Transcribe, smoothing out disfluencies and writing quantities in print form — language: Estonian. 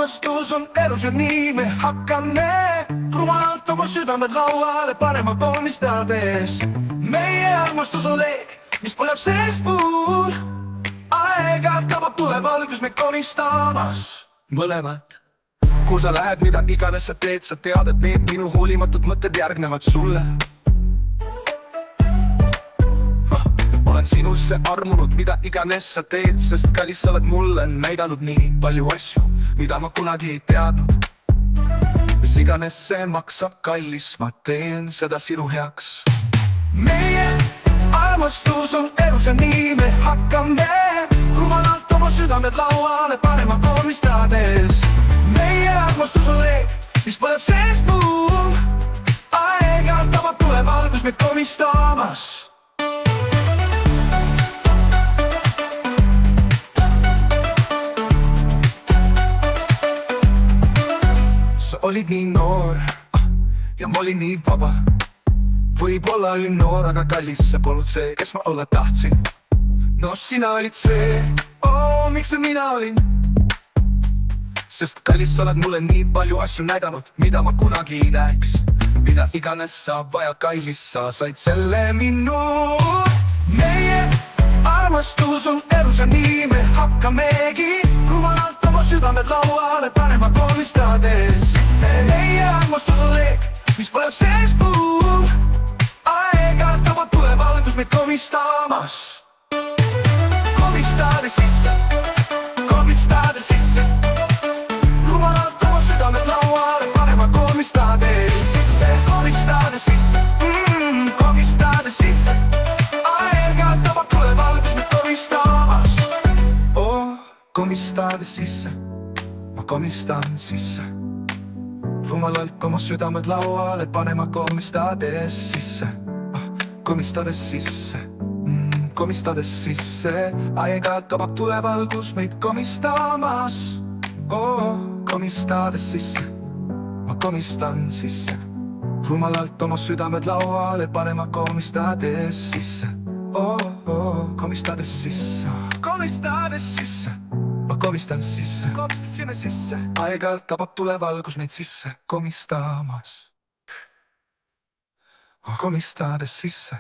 armastus on elus ja nii me hakkame rumalalt oma südamed lauale panema komistades. meie armastus on leek, mis põleb seespool. aeg-ajalt tabab tulevalgus meid komistamas. mõlemad. kuhu sa lähed, mida iganes sa teed, sa tead, et need minu hoolimatud mõtted järgnevad sulle. olen sinusse armunud, mida iganes sa teed, sest kallis, sa oled mulle näidanud nii palju asju, mida ma kunagi ei teadnud. mis iganes see maksab, kallis, ma teen seda sinu heaks. meie armastus on elus ja nii me hakkame rumalalt oma südamed lauale panema komistades. meie armastus on leek, mis põleb seespool. aeg-ajalt tabab tulevalgus meid komistamas. sa olid nii noor ja ma olin nii vaba. võib-olla olin noor, aga kallis, see polnud see, kes ma olla tahtsin. no sina olid see, miks see mina olin? sest kallis, sa oled mulle nii palju asju näidanud, mida ma kunagi ei näeks. mida iganes sa vajad, kallis, sa said selle minu. meie armastus on elus ja nii me hakkamegi rumalalt oma südamed lauale panema komistades. meie armastus on leek, mis põleb seespool. aeg-ajalt tabab tulevalgus meid komistamas. komistades sisse, komistades sisse, rumalalt oma südamed lauale panema komistades. komistades sisse, komistades sisse, aeg-ajalt tabab tulevalgus meid komistamas. komistades sisse, ma komistan sisse, rumalalt oma südamed lauale panema komistades sisse. komistades sisse, komistades sisse, aeg-ajalt tabab tulevalgus meid komistamas. komistades sisse, ma komistan sisse, rumalalt oma südamed lauale panema komistades sisse. komistades sisse, komistades sisse, ma komistan sisse, komistasime sisse, aeg-ajalt tabab tulevalgus meid sisse komistamas. komistades sisse.